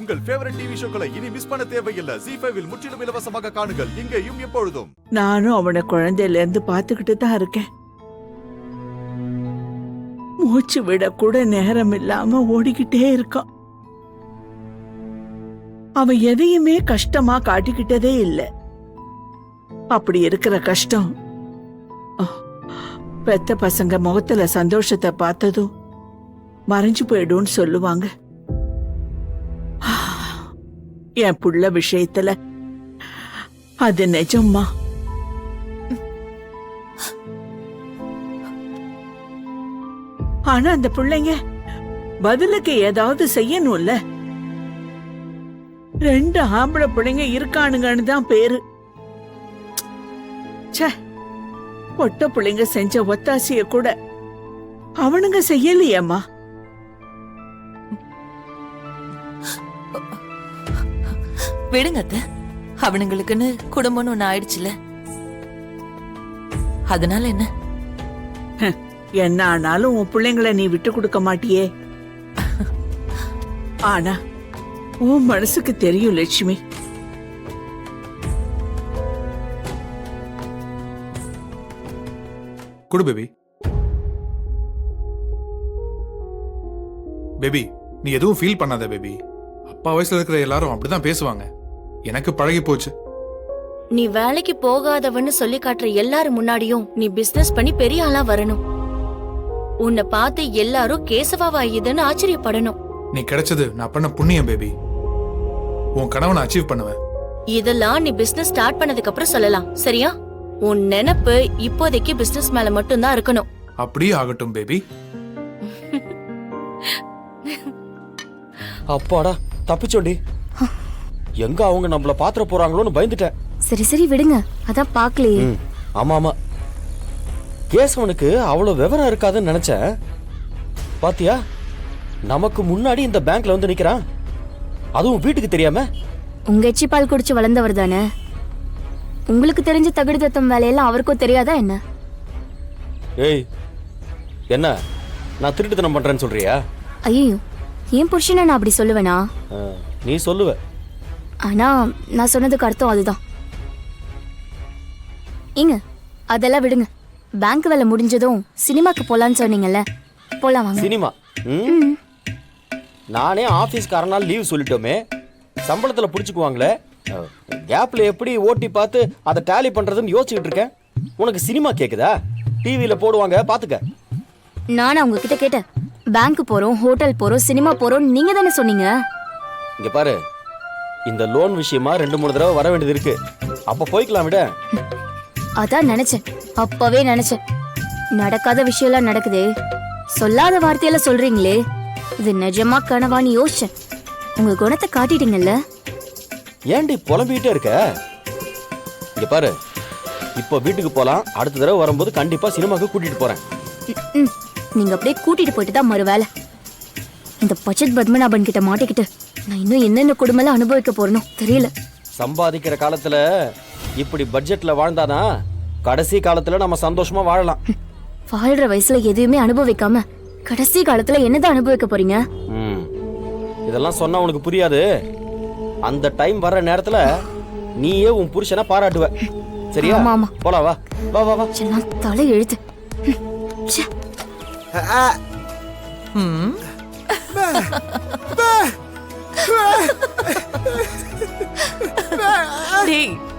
உங்கள் favourite TV ஷோக்களை இனி miss பண்ண தேவையில்லை. ZEE5 இல் முற்றிலும் இலவசமாக காணுங்கள். இங்கேயும் எப்பொழுதும். நானும் அவனை குழந்தையில இருந்து பாத்துக்கிட்டு தான் இருக்கேன். மூச்சு விட கூட நேரம் இல்லாம ஓடிக்கிட்டே இருக்கான். அவன் எதையுமே கஷ்டமா காட்டிக்கிட்டதே இல்லை. அப்படி இருக்கிற கஷ்டம் பெத்த பசங்க முகத்துல சந்தோஷத்தை பார்த்ததும் மறைஞ்சு போயிடும்னு சொல்லுவாங்க. என் புள்ள விஷயத்துல அது நிஜம்மா. ஆனா அந்த பிள்ளைங்க பதிலுக்கு ஏதாவது செய்யணும்ல. 2 ஆம்பளை பிள்ளைங்க இருக்கானுங்கன்னு தான் பேரு. பொட்ட பிள்ளைங்க செஞ்ச ஒத்தாசிய கூட அவனுங்க செய்யலையம்மா. விடுங்க அத்தை, அவனுங்களுக்குன்னு குடும்பம்னு ஒண்ணு ஆயிடுச்சுல, அதனால என்ன? என்ன ஆனாலும் உன் பிள்ளைங்களை நீ விட்டு கொடுக்க மாட்டியே. ஆனா உன் மனசுக்கு தெரியும் லட்சுமி, குடு பேபி. பேபி நீ எதுவும் ஃபீல் பண்ணாத பேபி. அப்பா வயசுல இருக்கிற எல்லாரும் அப்படிதான் பேசுவாங்க. எனக்கு பழகி போச்சு. நீ வேலைக்கு போகாதவன்னு சொல்லி காட்டுற எல்லாரும் முன்னாடியும் நீ பிசினஸ் பண்ணி பெரிய ஆளா வரணும். உன்னை பார்த்து எல்லாரும் கேசவாவா இதுன்னு ஆச்சரியப்படணும். நீ கிடைச்சது நான் பண்ண புண்ணியம் பேபி. உன் கனவை நான் அச்சீவ் பண்ணுவேன். இதெல்லாம் நீ பிசினஸ் ஸ்டார்ட் பண்ணதுக்கு அப்புறம் சொல்லலாம், சரியா? உன் நினைப்பு இப்போதைக்கு பிசினஸ் மேல மட்டும்தான் இருக்கணும். அப்படியே ஆகட்டும் பேபி. அப்பாடா தப்பிச்சோண்டி. எங்க அவங்க நம்மள பாத்திர போறாங்களோன்னு பயந்துட்டேன். சரி சரி விடுங்க, அதான் பாக்கலையே. ஆமா ஆமா, கேசவனுக்கு அவ்வளவு விவரம் இருக்காதுன்னு நினைச்சேன். பாத்தியா, நமக்கு முன்னாடி இந்த பேங்க்ல வந்து நிக்கிறான், அதுவும் வீட்டுக்கு தெரியாம. உங்க எச்சி பால் குடிச்சு வளர்ந்தவர் தானே. உங்களுக்கு தெரிஞ்ச தகுடு தத்தம் வேலையெல்லாம் அவருக்கும் தெரியாதா என்ன? ஏய், என்ன நான் திருட்டுத்தனம் பண்றேன்னு சொல்றியா? ஐயோ, ஏன் புருஷனை நான் அப்படி சொல்லுவேனா? நீ சொல்லுவ, ஆனா நான் சொன்னதுக்கு அர்த்தம் அதுதான். ஏங்க அதெல்லாம் விடுங்க. பேங்க் வேலை முடிஞ்சதும் சினிமாக்கு போலான்னு சொன்னீங்கல்ல, போலாம் வாங்க. சினிமா? நானே ஆபீஸ்க்கு அரை நாள் லீவ் சொல்லிட்டோமே, சம்பளத்துல புடிச்சுக்குவாங்களே, கேப்ல எப்படி ஓட்டி பார்த்து அதை டேலி பண்றதுன்னு யோசிச்சுட்டு இருக்கேன். உனக்கு சினிமா கேக்குதா? டிவியில போடுவாங்க பாத்துக்க. நானும் அவங்க கிட்ட கேட்டேன், பேங்க் போறோம், ஹோட்டல் போறோம், சினிமா போறோம், நீங்க தானே சொன்னீங்க. இங்க பாரு, இந்த லோன் விஷயமா 2-3 தடவை வர வேண்டியது இருக்கு. அப்ப போய்க்கலாம் விட. அதான் நினைச்சேன், அப்பவே நினைச்சேன். நடக்காத விஷயம் எல்லாம் நடக்குதே, சொல்லாத வார்த்தையெல்லாம் சொல்றீங்களே, இது நிஜமா கனவான்னு யோசிச்சேன். உங்க குணத்தை காட்டிட்டீங்கல்ல. ஏன்டி புலம்பிக்கிட்டே இருக்க? இங்க பாரு, இப்ப வீட்டுக்கு போலாம். அடுத்த தடவை வரும்போது கண்டிப்பா சினிமாக்கு கூட்டிட்டு போறேன். நீங்க அப்படியே கூட்டிட்டு போயிட்டு தான் மறு வேலை. இந்த பச்சத் பத்மநாபன் கிட்ட மாட்டிக்கிட்டு நான் இன்னும் என்னென்ன குடும்பம் அனுபவிக்க போறனோ தெரியல. சம்பாதிக்கிற காலத்துல இப்படி பட்ஜெட்ல வாழ்ந்தாதான் கடைசி காலத்துல நம்ம சந்தோஷமா வாழலாம். வாழ்ற வயசுல எதுவுமே அனுபவிக்காம கடைசி காலத்துல என்னதான் அனுபவிக்க போறீங்க? இதெல்லாம் சொன்னா உனக்கு புரியாது. அந்த டைம் வர்ற நேரத்துல நீயே உன் புருஷனை பாராட்டுவ, சரியா? ஆமா. போலாம், வா வா வா வா. நான் தலை எழுத்து.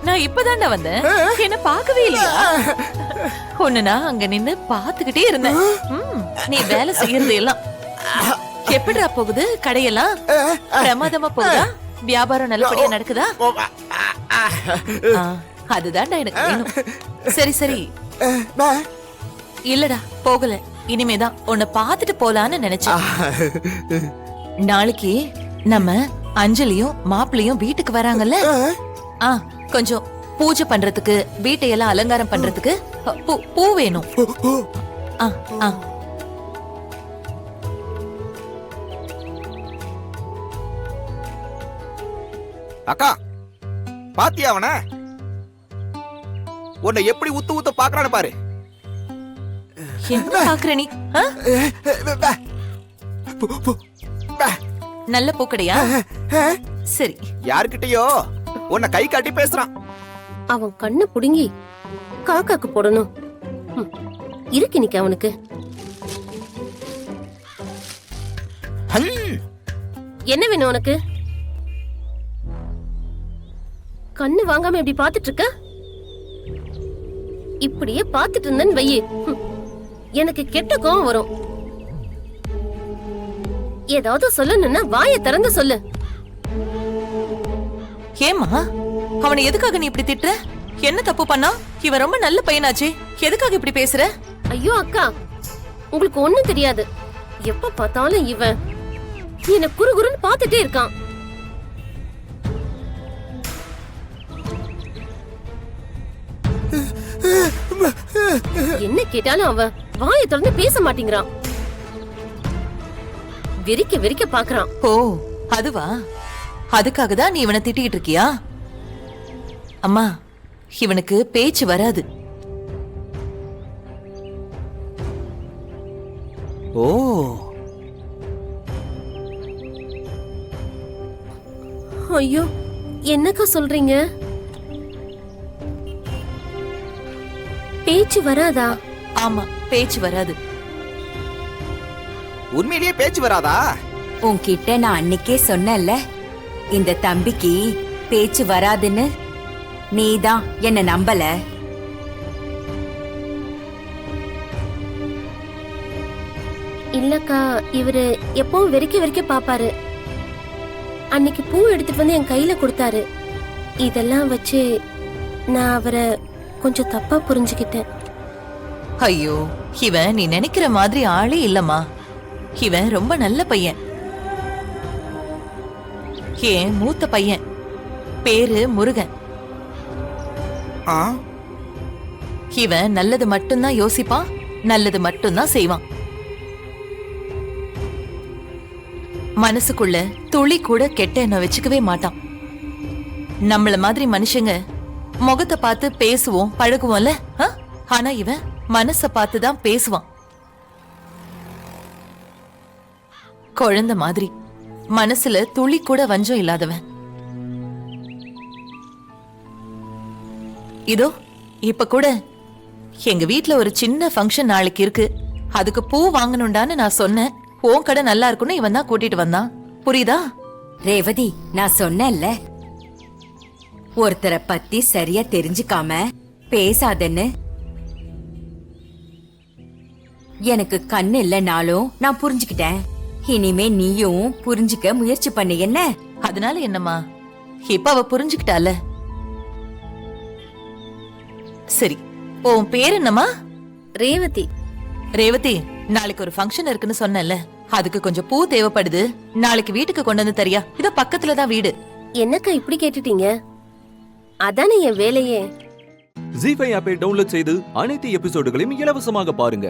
நான் இப்பதான்டா வந்தேன், என்ன பார்க்கவே இல்லையா? ஒண்ணுனா அங்க நின்னு பாத்துக்கிட்டே இருந்தேன். நீ வேலை செய்யறது எல்லாம் எப்படிடா போகுது? கடையெல்லாம் பிரமாதமா போகுதா? வியாபாரம் நல்லபடியா நடக்குதா? அதுதான்டா எனக்கு வேணும். சரி சரி, இல்லடா போகல, இனிமேதான் உன்னை பாத்துட்டு போலான்னு நினைச்சேன். நாளைக்கு நம்ம அஞ்சலியும் மாப்பிள்ளையும் வீட்டுக்கு வராங்கல்ல, கொஞ்சம் பூஜை பண்றதுக்கு, வீட்டையெல்லாம் அலங்காரம் பண்றதுக்கு பூ வேணும். அக்கா பாத்தியா அவன? உன்னை எப்படி உத்து உத்து பாக்குறான்னு பாரு. என்ன பாக்குற நீ? நல்ல பூக்கடையா? சரி. யார்கிட்டயோ உன்னை கை காட்டி பேசுறான். அவன் கண்ணை புடுங்கி காக்காக்கு போடணும். இருக்கு இன்னைக்கு அவனுக்கு. என்ன வேணும் உனக்கு? கண்ணு வாங்காம இப்படி பாத்துட்டு இருக்க? இப்படியே பாத்துட்டு இருந்தேன்னு வையே, எனக்கு கெட்ட கோவம் வரும். ஏதாவது சொல்லணும்னா வாயை திறந்து சொல்லு. ஏமா அவனை எதுக்காக நீ இப்படி திட்டுற? என்ன தப்பு பண்ணா? இவன் ரொம்ப நல்ல பையனாச்சே, எதுக்காக இப்படி பேசுற? ஐயோ அக்கா, உங்களுக்கு ஒண்ணும் தெரியாது. எப்ப பார்த்தாலும் இவன் என்ன குறுகுறுன்னு பாத்துட்டே இருக்கான். என்ன கேட்டாலும் அவன் வாயை திறந்து பேச மாட்டேங்கிறான். வெறிக்க வெறிக்க பாக்குறான். ஓ அதுவா? அதுக்காக தான் நீ இவனை திட்டிட்டு இருக்கியா? அம்மா, இவனுக்கு பேச்சு வராது. ஓ, ஐயோ, என்னக்கா சொல்றீங்க? பேச்சு வராதா? ஆமா, பேச்சு வராது. உண்மையிலேயே பேச்சு வராதா? உன்கிட்ட நான் அன்னைக்கே சொன்னேன்ல, இந்த தம்பிக்கு பேச்சு வராதுன்னு. நீதான் என்ன நம்பல. இல்லக்கா, இவரு எப்பவும் வெறிக்க வெறிக்க பாப்பாரு. அன்னைக்கு பூ எடுத்துட்டு வந்து என் கையில கொடுத்தாரு. இதெல்லாம் வச்சு நான் அவரை கொஞ்சம் தப்பா புரிஞ்சுக்கிட்டேன். ஐயோ, இவன் நீ நினைக்கிற மாதிரி ஆளே இல்லம்மா. இவன் ரொம்ப நல்ல பையன். ஏன் மூத்த பையன், பேரு முருகன். ஆ, இவன் நல்லது மட்டும்தான் யோசிப்பான், நல்லது மட்டும்தான் செய்வான். மனசுக்குள்ள துளி கூட கெட்ட எண்ணம் வச்சுக்கவே மாட்டான். நம்மள மாதிரி மனுஷங்க முகத்தை பார்த்து பேசுவோம், பழகுவோம்ல. ஆனா இவன் மனச பார்த்து தான் பேசுவான். குழந்தை மாதிரி, மனசுல துளி கூட வஞ்சம் இல்லாதவன். இதோ இப்ப கூட எங்க வீட்ல ஒரு சின்ன ஃபங்க்ஷன் நாளைக்கு இருக்கு. அதுக்கு பூ வாங்கணும்டான்னு நான் சொன்னேன். உன் கடை நல்லா இருக்குன்னு இவன் தான் கூட்டிட்டு வந்தான். புரியுதா? ரேவதி, நான் சொன்னேன்ல, ஒருத்தரை பத்தி சரியா தெரிஞ்சுக்காம பேசாதன்னு. எனக்கு கண்ணு இல்லைனாலும் நான் புரிஞ்சுக்கிட்டேன். இனிமே நீயும் புரிஞ்சுக்க முயற்சி பண்ணு. என்ன அதனால என்னம்மா, இப்ப அவ புரிஞ்சுக்கிட்டால. சரி, உன் பேர் என்னம்மா? ரேவதி. ரேவதி, நாளைக்கு ஒரு ஃபங்க்ஷன் இருக்குன்னு சொன்னேன்ல, அதுக்கு கொஞ்சம் பூ தேவைப்படுது. நாளைக்கு வீட்டுக்கு கொண்டு வந்து தரியா? இத பக்கத்துலதான் வீடு. என்னக்கா இப்படி கேட்டுட்டீங்க? அதானே என் வேலையே. ஜீ5 ஆப்பை டவுன்லோட் செய்து அனைத்து எபிசோடுகளையும் இலவசமாக பாருங்க.